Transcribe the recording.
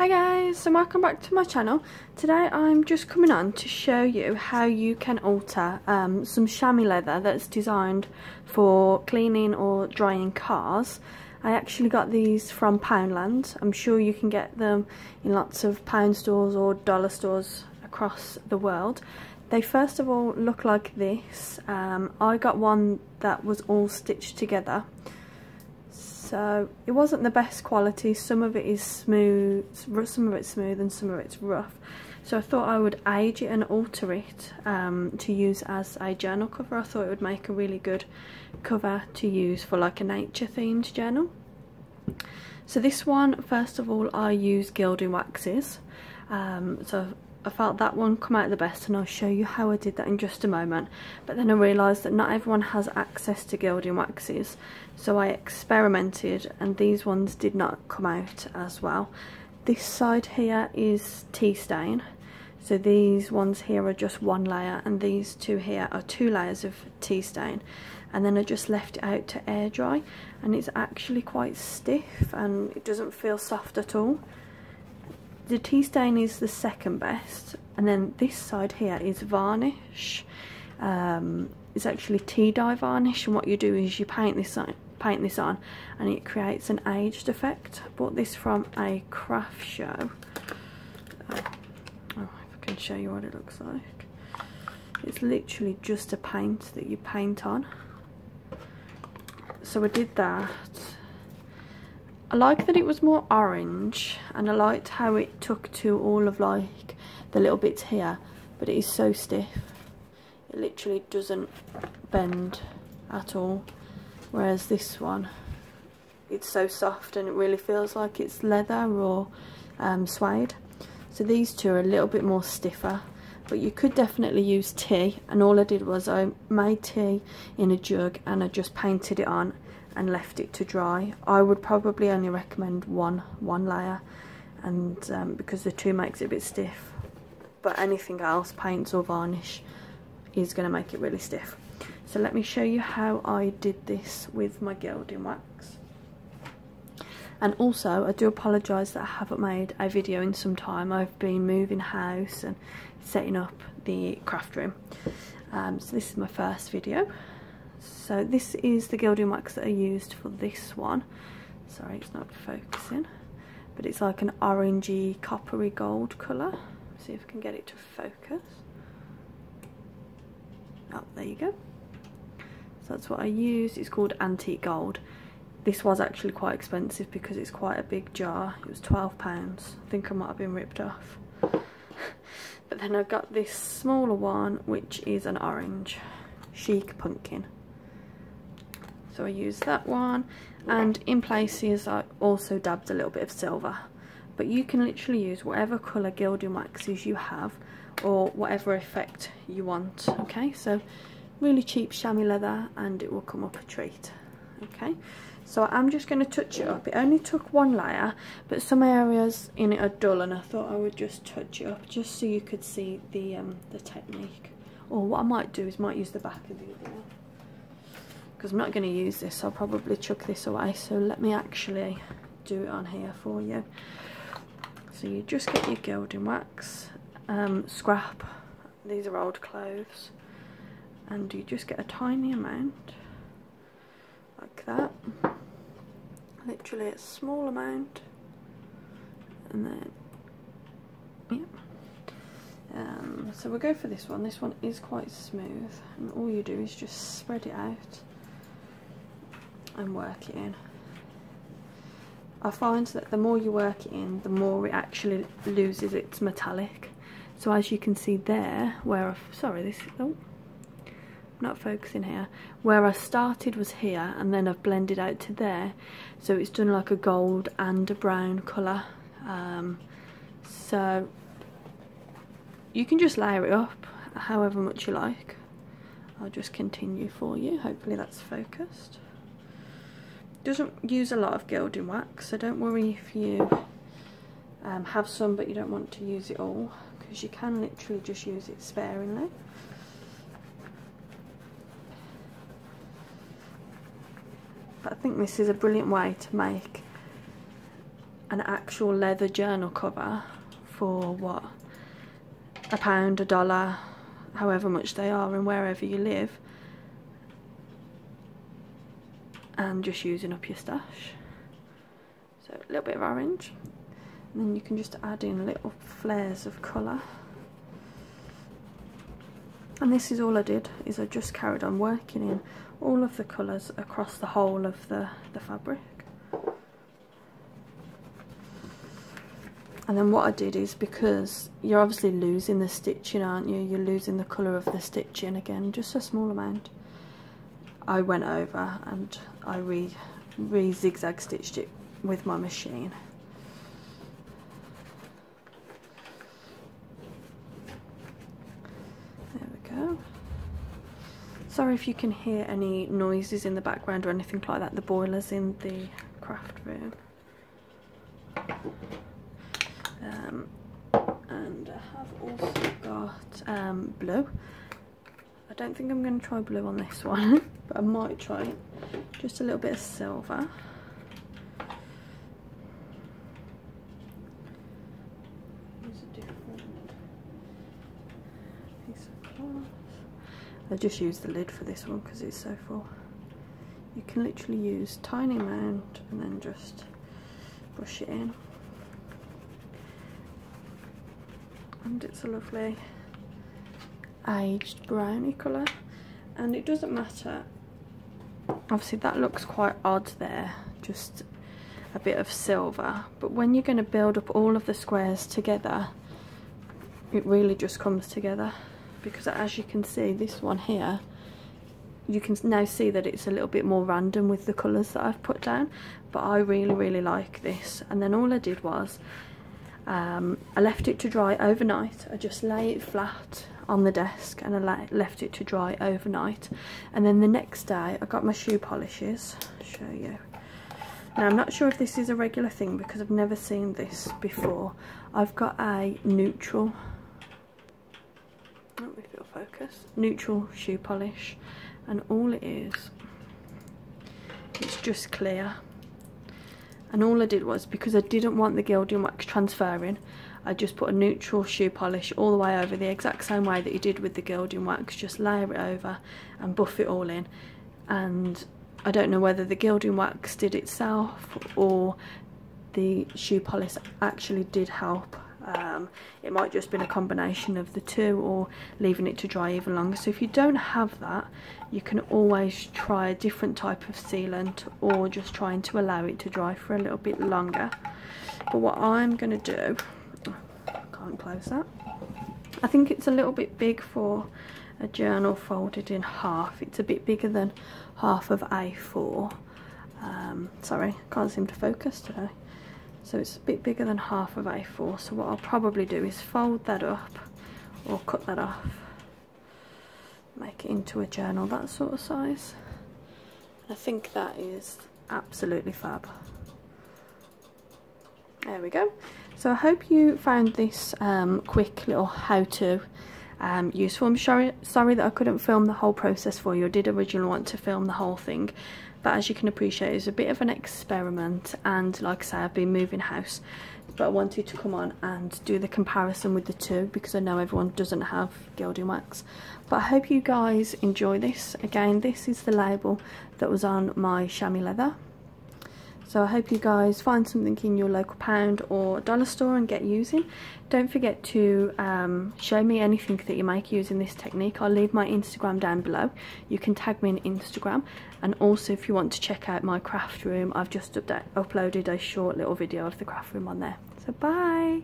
Hi guys, so welcome back to my channel. Today I'm just coming on to show you how you can alter some chamois leather that's designed for cleaning or drying cars. I actually got these from Poundland. I'm sure you can get them in lots of pound stores or dollar stores across the world. They first of all look like this. I got one that was all stitched together. So it wasn't the best quality. Some of it is smooth, some of it's smooth and some of it's rough. So I thought I would age it and alter it to use as a journal cover. I thought it would make a really good cover to use for like a nature themed journal. So this one, first of all, I use gilding waxes. So I felt that one come out the best, and I'll show you how I did that in just a moment. But then I realised that not everyone has access to gilding waxes, so I experimented and these ones did not come out as well. This side here is tea stain, so these ones here are just one layer, and these two here are 2 layers of tea stain. And then I just left it out to air dry, and it's actually quite stiff and it doesn't feel soft at all. The tea stain is the second best, and then this side here is varnish. It's actually tea dye varnish, and what you do is you paint this on and it creates an aged effect. I bought this from a craft show. Oh, if I can show you what it looks like. It's literally just a paint that you paint on. So I did that. I like that it was more orange, and I liked how it took to all of like the little bits here, but it is so stiff. It literally doesn't bend at all, whereas this one, it's so soft and it really feels like it's leather or suede. So these two are a little bit more stiffer, but you could definitely use tea, and all I did was I made tea in a jug and I just painted it on and left it to dry. I would probably only recommend one layer, and because the two makes it a bit stiff, but anything else, paints or varnish, is going to make it really stiff. So let me show you how I did this with my gilding wax. And also I do apologise that I haven't made a video in some time. I've been moving house and setting up the craft room, so this is my first video. So this is the gilding wax that I used for this one. Sorry, it's not focusing, but it's like an orangey coppery gold colour. See if I can get it to focus. Oh, there you go. So that's what I used. It's called Antique Gold. This was actually quite expensive because it's quite a big jar. It was £12. I think I might have been ripped off. But then I got this smaller one, which is an orange chic pumpkin. So I used that one, and in places I also dabbed a little bit of silver. But you can literally use whatever colour gilding waxes you have, or whatever effect you want. Okay, so really cheap chamois leather and it will come up a treat. Okay, so I'm just going to touch it up. It only took one layer, but some areas in it are dull, and I thought I would just touch it up just so you could see the technique. Or what I might do is might use the back of the other one, because I'm not going to use this. I'll probably chuck this away, so let me actually do it on here for you. So you just get your gilding wax, scrap, these are old clothes, and you just get a tiny amount like that, literally a small amount, and then so we'll go for this one. This one is quite smooth, and all you do is just spread it out and work it in. I find that the more you work it in, the more it actually loses its metallic. So as you can see there, where I'm not focusing here, where I started was here, and then I've blended out to there, so it's done like a gold and a brown colour. So you can just layer it up however much you like. I'll just continue for you, hopefully that's focused. Doesn't use a lot of gilding wax, so don't worry if you have some but you don't want to use it all, because you can literally just use it sparingly. But I think this is a brilliant way to make an actual leather journal cover for what, £1, $1, however much they are and wherever you live, and just using up your stash. So a little bit of orange, and then you can just add in little flares of colour. And this is all I did, is I just carried on working in all of the colours across the whole of the fabric. And then what I did is, because you're obviously losing the stitching, aren't you? You're losing the colour of the stitching again, just a small amount. I went over and I re-zigzag stitched it with my machine. There we go. Sorry if you can hear any noises in the background or anything like that. The boiler's in the craft room. And I have also got blue. I don't think I'm going to try blue on this one, but I might try it. Just a little bit of silver. Use a different piece of cloth. I just used the lid for this one because it's so full. You can literally use tiny amount and then just brush it in. And it's a lovely aged browny colour, and it doesn't matter, obviously that looks quite odd there, just a bit of silver, but when you're going to build up all of the squares together, it really just comes together, because as you can see, this one here, you can now see that it's a little bit more random with the colours that I've put down, but I really like this. And then all I did was I left it to dry overnight. I just lay it flat on the desk and I left it to dry overnight, and then the next day I got my shoe polishes. I'll show you. Now I'm not sure if this is a regular thing because I've never seen this before. I've got a neutral, let me feel focus, neutral shoe polish, and all it is, it's just clear. And all I did was, because I didn't want the gilding wax transferring, I just put a neutral shoe polish all the way over, the exact same way that you did with the gilding wax, just layer it over and buff it all in. And I don't know whether the gilding wax did itself or the shoe polish actually did help. It might just been a combination of the two, or leaving it to dry even longer. So if you don't have that, you can always try a different type of sealant, or just trying to allow it to dry for a little bit longer. But what I'm going to do, can't close that, I think it's a little bit big for a journal folded in half. It's a bit bigger than half of A4. Sorry, can't seem to focus today. So it's a bit bigger than half of A4, so what I'll probably do is fold that up or cut that off, make it into a journal, that sort of size. I think that is absolutely fab. There we go. So I hope you found this quick little how-to useful. I'm sorry that I couldn't film the whole process for you. I did originally want to film the whole thing, but as you can appreciate, it's a bit of an experiment, and like I say, I've been moving house, but I wanted to come on and do the comparison with the two because I know everyone doesn't have gilding wax. But I hope you guys enjoy this. Again, this is the label that was on my chamois leather. So I hope you guys find something in your local pound or dollar store and get using. Don't forget to show me anything that you make using this technique. I'll leave my Instagram down below. You can tag me on Instagram. And also, if you want to check out my craft room, I've just uploaded a short little video of the craft room on there. So bye!